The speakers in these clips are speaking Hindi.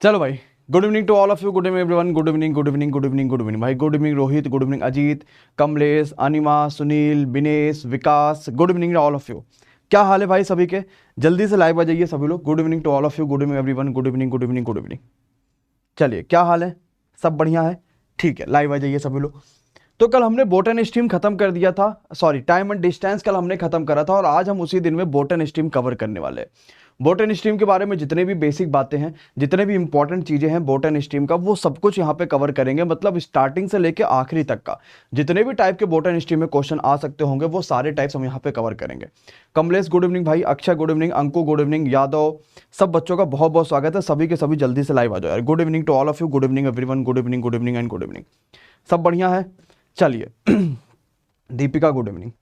चलो भाई, good evening to all of you, good evening everyone, good evening good evening good evening good evening भाई, good evening Rohit, good evening Ajit, Kamlesh, Anima, Sunil, Binesh, Vikas, good evening all of you. क्या हाल है भाई सभी के? जल्दी से लाइव आ जाइए सभी लोग। Good evening to all of you, good evening everyone, good evening good evening good evening. चलिए, क्या हाल है? सब बढ़िया है? ठीक है, लाइव आ जाइए सभी लोग। तो कल हमने बोटन स्ट्रीम खत्म कर दिया था, सॉरी टाइम एंड डिस्टेंस कल हमने खत्म करा था, और आज हम उसी दिन में बोटन स्ट्रीम कवर करने वाले हैं। बोटन स्ट्रीम के बारे में जितने भी बेसिक बातें हैं, जितने भी इंपॉर्टेंट चीजें हैं बोटन स्ट्रीम का, वो सब कुछ यहाँ पे कवर करेंगे। मतलब स्टार्टिंग से लेके आखिरी तक का जितने भी टाइप के बोटन स्ट्रीम में क्वेश्चन आ सकते होंगे, वो सारे टाइप्स हम यहाँ पे कवर करेंगे। कमलेश गुड इवनिंग भाई, Akshay good evening, Anku good evening, Yadav, सब बच्चों का बहुत बहुत स्वागत है। सभी के सभी जल्दी से लाइव आ जाओ यार। Good evening to all of you, good evening everyone, good evening good evening and good evening. सब बढ़िया है? चलिए दीपिका गुड इवनिंग।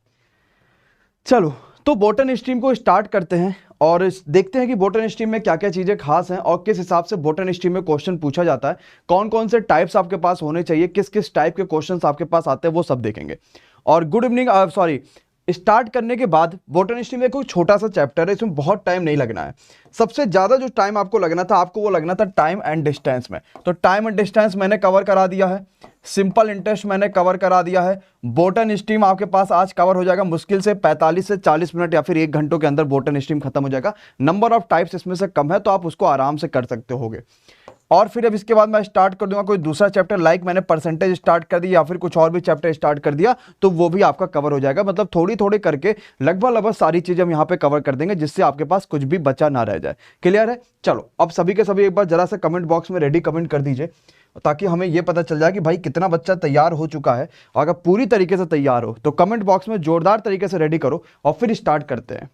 चलो, तो बोटन स्ट्रीम को स्टार्ट करते हैं और देखते हैं कि बोटन स्ट्रीम में क्या क्या चीज़ें खास हैं और किस हिसाब से बोटन स्ट्रीम में क्वेश्चन पूछा जाता है, कौन कौन से टाइप्स आपके पास होने चाहिए, किस किस टाइप के क्वेश्चंस आपके पास आते हैं, वो सब देखेंगे। और गुड इवनिंग, सॉरी, स्टार्ट करने के बाद बोटन स्ट्रीम में कोई छोटा सा चैप्टर है, इसमें बहुत टाइम नहीं लगना है। सबसे ज़्यादा जो टाइम आपको लगना था, आपको वो लगना था टाइम एंड डिस्टेंस में। तो टाइम एंड डिस्टेंस मैंने कवर करा दिया है, सिंपल इंटरेस्ट मैंने कवर करा दिया है। बोटन स्ट्रीम आपके पास आज कवर हो जाएगा, मुश्किल से 45 से 40 मिनट या फिर 1 घंटों के अंदर बोटन स्ट्रीम खत्म हो जाएगा। नंबर ऑफ टाइप्स इसमें से कम है, तो आप उसको आराम से कर सकते होगे। और फिर अब इसके बाद मैं स्टार्ट कर दूंगा कोई दूसरा चैप्टर, लाइक मैंने परसेंटेज स्टार्ट कर दिया या फिर कुछ और भी चैप्टर स्टार्ट कर दिया, तो वो भी आपका कवर हो जाएगा। मतलब थोड़ी थोड़ी करके लगभग सारी चीजें हम यहाँ पे कवर कर देंगे, जिससे आपके पास कुछ भी बचा ना रह जाए। क्लियर है? चलो, अब सभी के सभी एक बार जरा सा कमेंट बॉक्स में रेडी कमेंट कर दीजिए, ताकि हमें यह पता चल जाए कि भाई कितना बच्चा तैयार हो चुका है। और अगर पूरी तरीके से तैयार हो तो कमेंट बॉक्स में जोरदार तरीके से रेडी करो और फिर स्टार्ट करते हैं।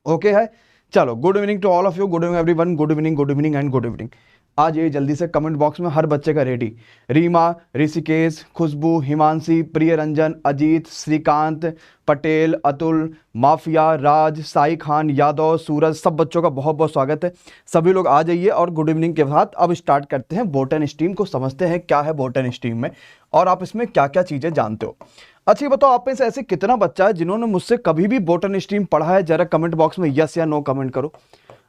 ओके है? चलो, good evening to all of you, good evening everyone, good evening and good evening. आ जाइए जल्दी से कमेंट बॉक्स में, हर बच्चे का रेडी। रीमा, ऋषिकेश, खुशबू, हिमांशी, प्रिय रंजन, अजीत, श्रीकांत, पटेल, अतुल, माफिया, राज, साई खान, यादव, सूरज, सब बच्चों का बहुत बहुत स्वागत है। सभी लोग आ जाइए और गुड इवनिंग के साथ अब स्टार्ट करते हैं बोटन स्ट्रीम को, समझते हैं क्या है बोटन स्ट्रीम में और आप इसमें क्या क्या चीज़ें जानते हो। अच्छा ये बताओ, आप में से ऐसे कितना बच्चा है जिन्होंने मुझसे कभी भी बोटन स्ट्रीम पढ़ा है? जरा कमेंट बॉक्स में यस या नो कमेंट करो।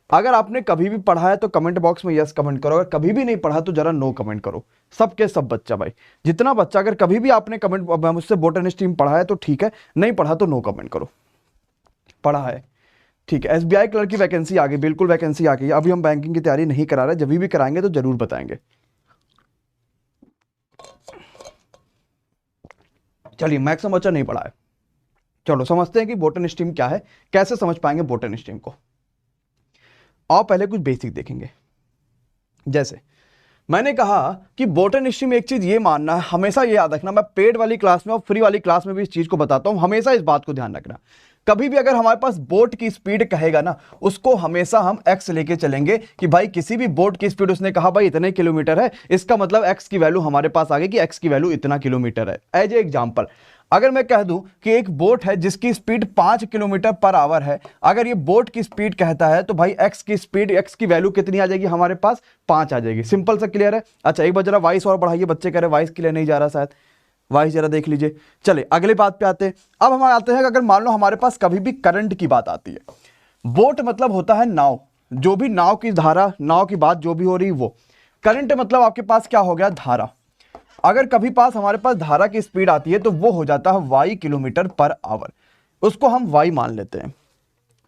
अगर आपने कभी भी पढ़ा है तो कमेंट बॉक्स में यस कमेंट करो, अगर कभी भी नहीं पढ़ा तो जरा नो कमेंट करो। सबके सब बच्चा भाई, जितना बच्चा, अगर कभी भी आपने कमेंट मुझसे बोटन स्ट्रीम पढ़ा है तो ठीक है, नहीं पढ़ा तो नो कमेंट करो। पढ़ा है? ठीक है। एसबीआई क्लर्क की वैकेंसी आ गई, बिल्कुल वैकेंसी आ गई। अभी हम बैंकिंग की तैयारी नहीं करा रहे, जब भी कराएंगे तो जरूर बताएंगे। चलिए, मैक्सिमम बच्चा नहीं पढ़ा है। चलो समझते हैं कि बोटन स्ट्रीम क्या है, कैसे समझ पाएंगे बोटन स्ट्रीम को। और पहले कुछ बेसिक देखेंगे। जैसे मैंने कहा कि बोटन स्ट्रीम में एक चीज ये मानना है, हमेशा ये याद रखना, मैं पेड वाली क्लास में और फ्री वाली क्लास में भी इस चीज को बताता हूं, हमेशा इस बात को ध्यान रखना। कभी भी अगर हमारे पास बोट की स्पीड कहेगा ना, उसको हमेशा हम एक्स लेके चलेंगे कि भाई किसी भी बोट की स्पीड उसने कहा भाई इतने किलोमीटर है, इसका मतलब एक्स की वैल्यू हमारे पास आ गई कि एक्स की वैल्यू इतना किलोमीटर है। एज ए एग्जांपल, अगर मैं कह दूं कि एक बोट है जिसकी स्पीड 5 किलोमीटर पर आवर है, अगर ये बोट की स्पीड कहता है तो भाई एक्स की स्पीड, एक्स की वैल्यू कितनी आ जाएगी हमारे पास? 5 आ जाएगी। सिंपल सा, क्लियर है? अच्छा एक बार जरा वॉइस और बढ़ाइए, बच्चे कह रहे वॉइस क्लियर नहीं जा रहा, शायद वॉइस जरा देख लीजिए। चले अगले बात पे आते हैं। अब हम आते हैं, अगर मान लो हमारे पास कभी भी करंट की बात आती है, बोट मतलब होता है नाव, जो भी नाव की धारा, नाव की बात जो भी हो रही वो। करंट मतलब आपके पास क्या हो गया? धारा। अगर कभी पास हमारे पास धारा की स्पीड आती है तो वो हो जाता है वाई किलोमीटर पर आवर, उसको हम वाई मान लेते हैं।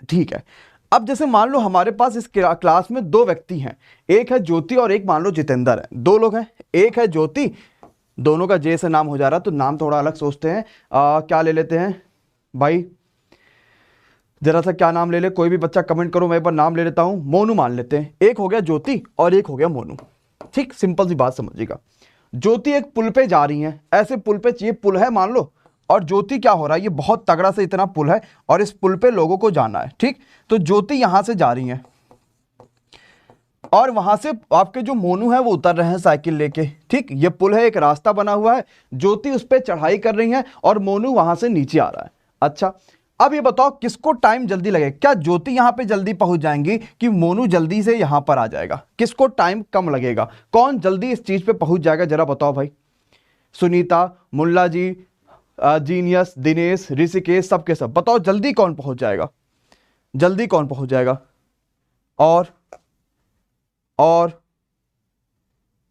ठीक है। अब जैसे मान लो हमारे पास इस क्लास में 2 व्यक्ति हैं, एक है ज्योति और एक मान लो जितेंद्र है। 2 लोग हैं, एक है ज्योति, दोनों का जे से नाम हो जा रहा, तो नाम थोड़ा अलग सोचते हैं। क्या ले लेते हैं भाई? जरा सा क्या नाम ले ले, कोई भी बच्चा कमेंट करो, मैं एक बार नाम ले लेता हूं, मोनू मान लेते हैं। एक हो गया ज्योति और एक हो गया मोनू। ठीक, सिंपल सी बात समझिएगा। ज्योति एक पुल पे जा रही है, ऐसे पुल पे, ये पुल है मान लो, और ज्योति क्या हो रहा है, ये बहुत तगड़ा से इतना पुल है और इस पुल पे लोगों को जाना है। ठीक, तो ज्योति यहां से जा रही है और वहां से आपके जो मोनू है वो उतर रहे हैं साइकिल लेके। ठीक, ये पुल है, एक रास्ता बना हुआ है, ज्योति उस पर चढ़ाई कर रही है और मोनू वहां से नीचे आ रहा है। अच्छा, अब ये बताओ किसको टाइम जल्दी लगेगा? क्या ज्योति यहां पे जल्दी पहुंच जाएंगी कि मोनू जल्दी से यहां पर आ जाएगा? किसको टाइम कम लगेगा? कौन जल्दी इस चीज पे पहुंच जाएगा? जरा बताओ भाई। सुनीता, मुल्ला जी, जीनियस, दिनेश, ऋषिकेश, सबके सब बताओ जल्दी कौन पहुंच जाएगा? जल्दी कौन पहुंच जाएगा? और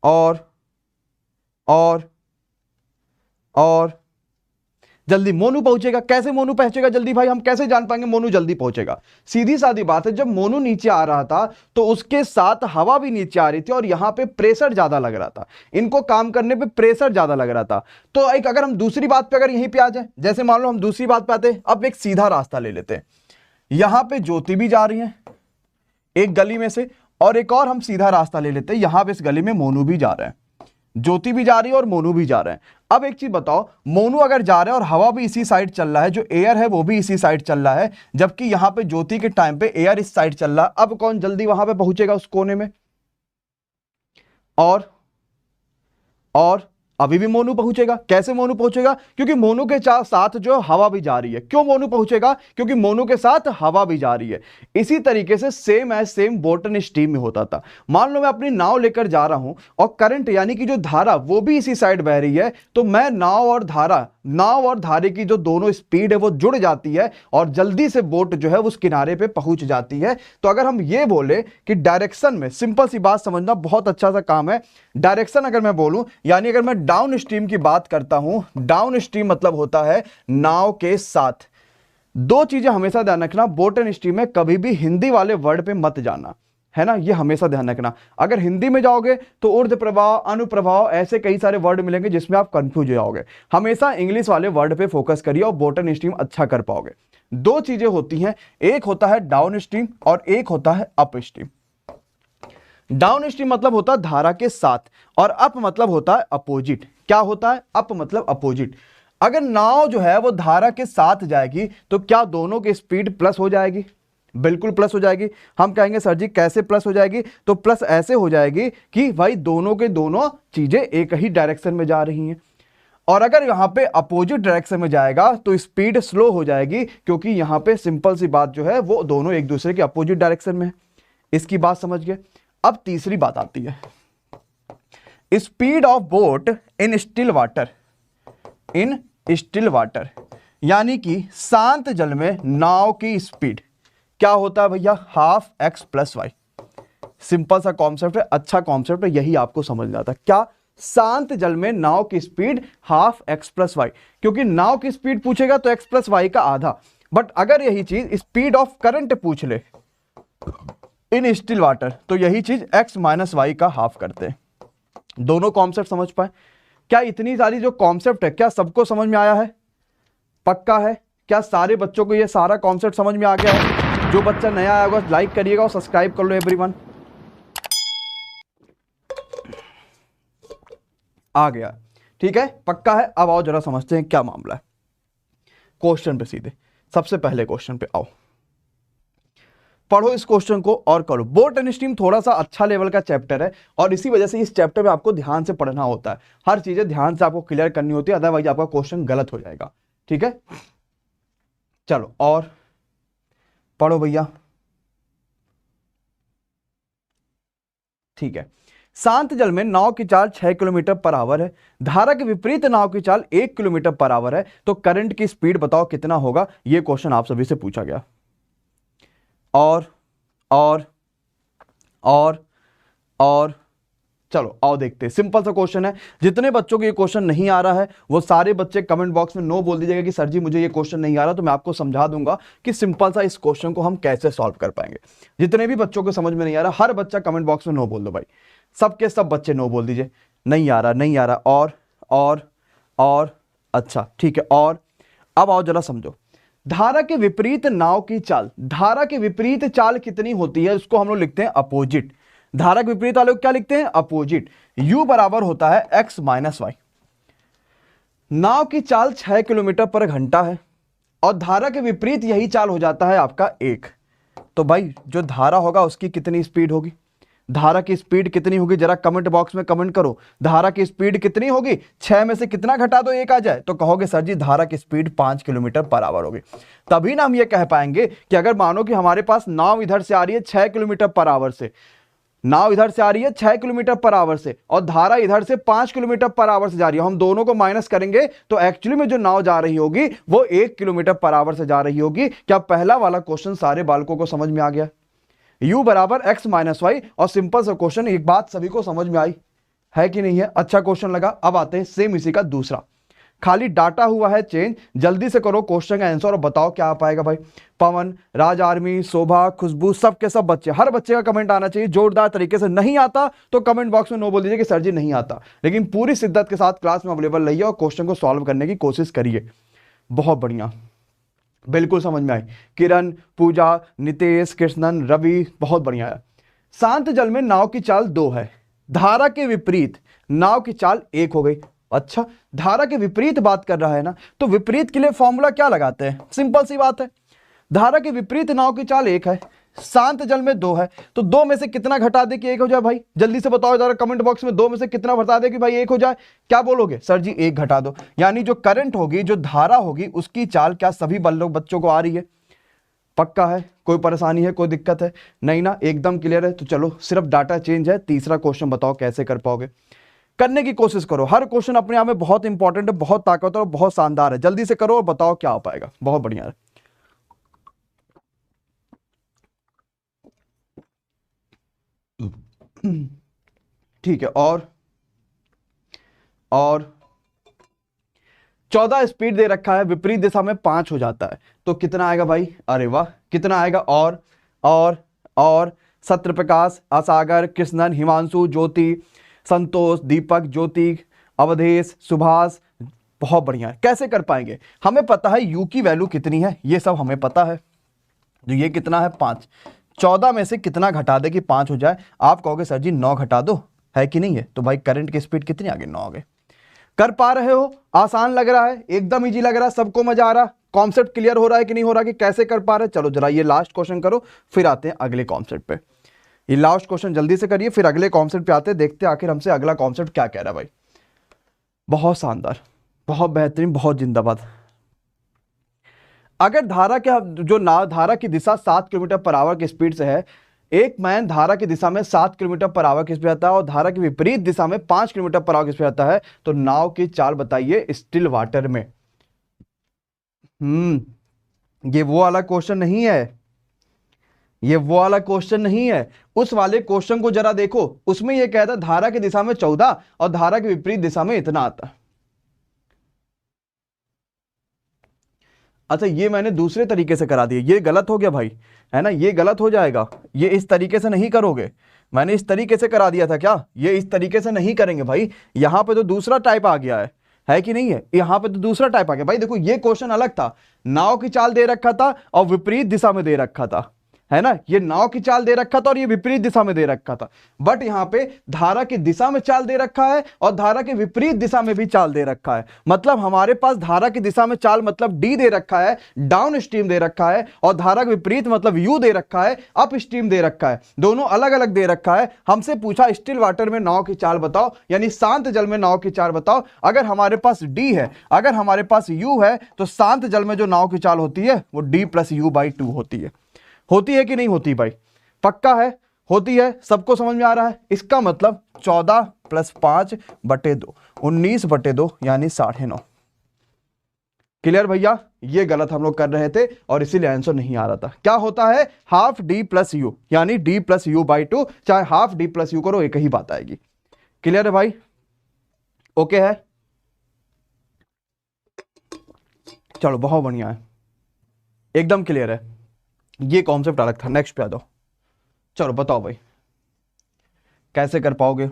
और और जल्दी मोनू पहुंचेगा। कैसे मोनू पहुंचेगा जल्दी भाई, हम कैसे जान पाएंगे मोनू जल्दी पहुंचेगा? सीधी सादी बात है, जब मोनू नीचे आ रहा था तो उसके साथ हवा भी नीचे आ रही थी और यहां पे प्रेशर ज्यादा लग रहा था, इनको काम करने पे प्रेशर ज्यादा लग रहा था। तो एक अगर हम दूसरी बात पे अगर यहीं पे आ जाए, जैसे मान लो हम दूसरी बात पे आते हैं, अब एक सीधा रास्ता ले लेते हैं, यहां पे ज्योति भी जा रही है एक गली में से, और एक और हम सीधा रास्ता ले लेते हैं, यहां पे इस गली में मोनू भी जा रहा है, ज्योति भी जा रही है और मोनू भी जा रहे हैं। अब एक चीज बताओ, मोनू अगर जा रहे हैं और हवा भी इसी साइड चल रहा है, जो एयर है वो भी इसी साइड चल रहा है, जबकि यहां पे ज्योति के टाइम पे एयर इस साइड चल रहा है, अब कौन जल्दी वहां पे पहुंचेगा उस कोने में? और अभी भी मोनू पहुंचेगा। कैसे मोनू पहुंचेगा? क्योंकि मोनू के साथ जो हवा भी जा रही है। क्यों मोनू पहुंचेगा? क्योंकि मोनू के साथ हवा भी जा रही है। इसी तरीके से same as same boat and stream में होता था। मान लो मैं अपनी नाव लेकर जा रहा हूं और करंट यानी कि जो धारा वो भी इसी साइड बह रही है, तो मैं नाव और धारे की जो दोनों स्पीड है वो जुड़ जाती है और जल्दी से बोट जो है उस किनारे पे पहुंच जाती है। तो अगर हम ये बोले कि डायरेक्शन में, सिंपल सी बात समझना, बहुत अच्छा सा काम है। डायरेक्शन अगर मैं बोलूं, यानी अगर मैं डाउन स्ट्रीम की बात करता हूं, डाउन स्ट्रीम मतलब होता है नाव के साथ। दो चीजें हमेशा ध्यान रखना, बोट एंड स्ट्रीम में कभी भी हिंदी वाले वर्ड पे मत जाना, है ना, ये हमेशा ध्यान रखना। अगर हिंदी में जाओगे तो ऊर्ध्व प्रवाह, अनुप्रवाह, ऐसे कई सारे वर्ड मिलेंगे जिसमें आप कंफ्यूज हो जाओगे। हमेशा इंग्लिश वाले वर्ड पे फोकस करिए और बोट एंड स्ट्रीम अच्छा कर पाओगे। दो चीजें होती हैं, एक होता है डाउन स्ट्रीम और एक होता है अप स्ट्रीम। डाउन स्ट्रीम मतलब होता है धारा के साथ और अप मतलब होता है अपोजिट। क्या होता है? अप मतलब अपोजिट। अगर नाव जो है वो धारा के साथ जाएगी तो क्या दोनों की स्पीड प्लस हो जाएगी? बिल्कुल प्लस हो जाएगी। हम कहेंगे सर जी कैसे प्लस हो जाएगी? तो प्लस ऐसे हो जाएगी कि भाई दोनों के दोनों चीजें एक ही डायरेक्शन में जा रही हैं। और अगर यहां पे अपोजिट डायरेक्शन में जाएगा तो स्पीड स्लो हो जाएगी, क्योंकि यहां पे सिंपल सी बात जो है वो दोनों एक दूसरे के अपोजिट डायरेक्शन में है। इसकी बात समझ गए। अब तीसरी बात आती है, speed of boat in still water. In still water यानी कि शांत जल में नाव की स्पीड क्या होता है भैया? Half x plus y. Simple सा कॉन्सेप्ट है, अच्छा कॉन्सेप्ट है, यही आपको समझना था। क्या? शांत जल में नाव की speed half x plus y, क्योंकि नाव की स्पीड पूछेगा तो एक्स प्लस वाई का आधा। बट अगर यही चीज स्पीड ऑफ करंट पूछ ले इन स्टिल वाटर तो यही चीज एक्स माइनस वाई का हाफ करते हैं। दोनों कॉन्सेप्ट समझ पाए? क्या इतनी सारी जो कॉन्सेप्ट है क्या सबको समझ में आया है? पक्का है? क्या सारे बच्चों को ये सारा कॉन्सेप्ट समझ में आ गया है? जो बच्चा नया आया होगा लाइक करिएगा और सब्सक्राइब कर लो एवरीवन। आ गया, ठीक है, पक्का है। अब आओ जरा समझते हैं क्या मामला है। क्वेश्चन पे सीधे, सबसे पहले क्वेश्चन पे आओ, पढ़ो इस क्वेश्चन को और करो। बोट एंड स्टीम थोड़ा सा अच्छा लेवल का चैप्टर है और इसी वजह से इस चैप्टर में आपको ध्यान से पढ़ना होता है। हर चीजें ध्यान से आपको क्लियर करनी होती है, अदरवाइज आपका क्वेश्चन गलत हो जाएगा। ठीक है, चलो और पढ़ो भैया। ठीक है, शांत जल में नाव की चाल 6 किलोमीटर पर आवर है, धारा के विपरीत नाव की चाल 1 किलोमीटर पर आवर है, तो करंट की स्पीड बताओ कितना होगा? यह क्वेश्चन आप सभी से पूछा गया। और चलो आओ देखते हैं। सिंपल सा क्वेश्चन है। जितने बच्चों को ये क्वेश्चन नहीं आ रहा है वो सारे बच्चे कमेंट बॉक्स में नो बोल दीजिएगा कि सर जी मुझे ये क्वेश्चन नहीं आ रहा, तो मैं आपको समझा दूंगा कि सिंपल सा इस क्वेश्चन को हम कैसे सॉल्व कर पाएंगे। जितने भी बच्चों को समझ में नहीं आ रहा, हर बच्चा कमेंट बॉक्स में नो बोल दो भाई, सबके सब बच्चे नो बोल दीजिए, नहीं आ रहा, नहीं आ रहा। और अच्छा ठीक है। और अब आओ जरा समझो, धारा के विपरीत नाव की चाल, धारा के विपरीत चाल कितनी होती है उसको हम लोग लिखते हैं अपोजिट। धारा के विपरीत वाले को क्या लिखते हैं? अपोजिट। u बराबर होता है x माइनस वाई। नाव की चाल 6 किलोमीटर पर घंटा है और धारा के विपरीत यही चाल हो जाता है आपका 1। तो भाई जो धारा होगा उसकी कितनी स्पीड होगी? धारा की स्पीड कितनी होगी? जरा कमेंट बॉक्स में कमेंट करो, धारा की स्पीड कितनी होगी? 6 में से कितना घटा दो 1 आ जाए? तो कहोगे सर जी धारा की स्पीड 5 किलोमीटर पर आवर होगी। तभी ना हम ये कह पाएंगे कि अगर मानो कि हमारे पास नाव इधर से आ रही है 6 किलोमीटर पर आवर से, नाव इधर से आ रही है 6 किलोमीटर पर आवर से और धारा इधर से 5 किलोमीटर पर आवर से जा रही है, हम दोनों को माइनस करेंगे तो एक्चुअली में जो नाव जा रही होगी वो 1 किलोमीटर पर आवर से जा रही होगी। क्या पहला वाला क्वेश्चन सारे बालकों को समझ में आ गया? u बराबर x माइनस वाई। और सिंपल सा क्वेश्चन, एक बात सभी को समझ में आई, है कि नहीं है? अच्छा क्वेश्चन लगा। अब आते हैं सेम इसी का दूसरा, खाली डाटा हुआ है चेंज। जल्दी से करो क्वेश्चन का आंसर और बताओ क्या आ पाएगा भाई। पवन, राज आर्मी, शोभा, खुशबू, सब के सब बच्चे, हर बच्चे का कमेंट आना चाहिए जोरदार तरीके से। नहीं आता तो कमेंट बॉक्स में नो बोल दीजिए कि सर जी नहीं आता, लेकिन पूरी शिद्दत के साथ क्लास में अवेलेबल रहिए और क्वेश्चन को सॉल्व करने की कोशिश करिए। बहुत बढ़िया, बिल्कुल समझ में आई। किरण, पूजा, नितेश, कृष्णन, रवि, बहुत बढ़िया है। शांत जल में नाव की चाल 2 है, धारा के विपरीत नाव की चाल 1 हो गई। अच्छा, धारा के विपरीत बात कर रहा है ना, तो विपरीत के लिए फॉर्मूला क्या लगाते हैं? सिंपल सी बात है, धारा के विपरीत नाव की चाल 1 है, शांत जल में 2 है, तो 2 में से कितना घटा दे कि 1 हो जाए भाई? जल्दी से बताओ जरा कमेंट बॉक्स में, 2 में से कितना घटा दे कि भाई 1 हो जाए? क्या बोलोगे? सर जी 1 घटा दो। यानी जो करंट होगी, जो धारा होगी, उसकी चाल क्या सभी बच्चों को आ रही है? पक्का है? कोई परेशानी है, कोई दिक्कत है? नहीं ना, एकदम क्लियर है। तो चलो, सिर्फ डाटा चेंज है। तीसरा क्वेश्चन बताओ कैसे कर पाओगे, करने की कोशिश करो। हर क्वेश्चन अपने आप में बहुत इंपॉर्टेंट है, बहुत ताकतवर और बहुत शानदार है। जल्दी से करो और बताओ क्या हो पाएगा। बहुत बढ़िया है। ठीक है, और 14 स्पीड दे रखा है, विपरीत दिशा में 5 हो जाता है, तो कितना आएगा भाई? अरे वाह, कितना आएगा? और सत्यप्रकाश, असागर, कृष्णन, हिमांशु, ज्योति, संतोष, दीपक, ज्योति, अवधेश, सुभाष, बहुत बढ़िया। कैसे कर पाएंगे? हमें पता है यू की वैल्यू कितनी है, ये सब हमें पता है। तो ये कितना है? 5। 14 में से कितना घटा दे कि 5 हो जाए? आप कहोगे सर जी 9 घटा दो, है कि नहीं है? तो भाई करंट की स्पीड कितनी आ गई? 9 आ गई। कर पा रहे हो? आसान लग रहा है, एकदम इजी लग रहा है, सबको मजा आ रहा है? कॉन्सेप्ट क्लियर हो रहा है कि नहीं हो रहा कि कैसे कर पा रहे? चलो जरा ये लास्ट क्वेश्चन करो, फिर आते हैं अगले कॉन्सेप्ट पे। ये लास्ट क्वेश्चन जल्दी से करिए, फिर अगले कॉन्सेप्ट पे आते हैं, देखते हैं आखिर हमसे अगला कॉन्सेप्ट क्या कह रहा है भाई। बहुत शानदार, बहुत बेहतरीन, बहुत जिंदाबाद। अगर धारा धारा की दिशा 7 किलोमीटर पर आवर की स्पीड से है, एक मैन धारा की दिशा में 7 किलोमीटर पर आवर की स्पीड आता है और धारा की विपरीत दिशा में 5 किलोमीटर पर आवर की स्पीड आता है, तो नाव की चाल बताइए स्टिल वाटर में। ये वो वाला क्वेश्चन नहीं है, ये वो वाला क्वेश्चन नहीं है। उस वाले क्वेश्चन को जरा देखो, उसमें यह कहता है धारा की दिशा में 14 और धारा की विपरीत दिशा में इतना आता है। अच्छा, ये मैंने दूसरे तरीके से करा दिया, ये गलत हो गया भाई, है ना? ये गलत हो जाएगा, ये इस तरीके से नहीं करोगे। मैंने इस तरीके से करा दिया था क्या? ये इस तरीके से नहीं करेंगे भाई। यहां पे तो दूसरा टाइप आ गया है कि नहीं है? यहां पे तो दूसरा टाइप आ गया भाई। देखो, ये क्वेश्चन अलग था, नाव की चाल दे रखा था और विपरीत दिशा में दे रखा था, है ना? ये नाव की चाल दे रखा था और ये विपरीत दिशा में दे रखा था। बट यहां पे धारा की दिशा में चाल दे रखा है और धारा के विपरीत दिशा में भी चाल दे रखा है। मतलब हमारे पास धारा की दिशा में चाल मतलब डी दे रखा है, डाउन स्ट्रीम दे रखा है, और धारा के विपरीत मतलब यू दे रखा है, अप स्ट्रीम दे रखा है। दोनों अलग अलग दे रखा है। हमसे पूछा स्टिल वाटर में नाव की चाल बताओ, यानी शांत जल में नाव की चाल बताओ। अगर हमारे पास डी है, अगर हमारे पास यू है, तो शांत जल में जो नाव की चाल होती है वो डी प्लस यू बाई 2 होती है कि नहीं होती भाई? पक्का है? होती है? सबको समझ में आ रहा है? इसका मतलब 14 + 5/2, 19/2 यानी 9.5। क्लियर भैया? ये गलत हम लोग कर रहे थे और इसीलिए आंसर नहीं आ रहा था। क्या होता है? हाफ डी प्लस यू, यानी डी प्लस यू बाई 2, चाहे हाफ डी प्लस यू करो, एक ही बात आएगी। क्लियर है भाई? ओके है? चलो बहुत बढ़िया है, एकदम क्लियर है। ये कॉन्सेप्ट अलग था। नेक्स्ट पे आ जाओ। चलो बताओ भाई कैसे कर पाओगे?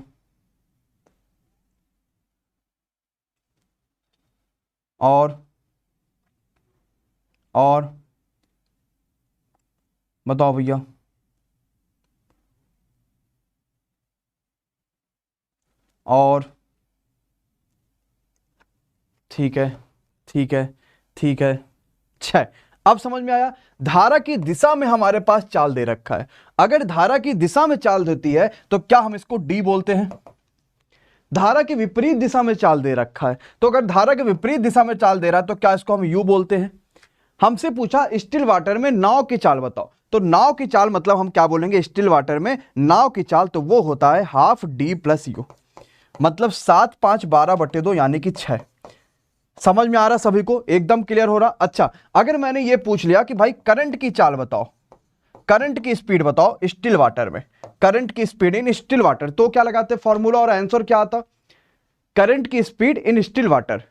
और बताओ भैया। और ठीक है, ठीक है, ठीक है। 6। अब समझ में आया? धारा की दिशा में हमारे पास चाल दे रखा है। अगर धारा की दिशा में चाल देती है तो क्या हम इसको डी बोलते हैं? धारा की विपरीत दिशा में चाल दे रखा है, तो अगर धारा के विपरीत दिशा में चाल दे रहा है तो क्या इसको हम यू बोलते हैं? हमसे पूछा स्टिल वाटर में नाव की चाल बताओ, तो नाव की चाल मतलब हम क्या बोलेंगे? स्टिल वाटर में नाव की चाल तो वो होता है हाफ डी प्लस यू, मतलब 7, 5, 12/2 यानी कि 6। समझ में आ रहा सभी को? एकदम क्लियर हो रहा? अच्छा, अगर मैंने ये पूछ लिया कि भाई करंट की चाल बताओ, करंट की स्पीड बताओ स्टिल वाटर में, करंट की स्पीड इन स्टिल वाटर, तो क्या लगाते फॉर्मूला और आंसर क्या आता? करंट की speed in still water,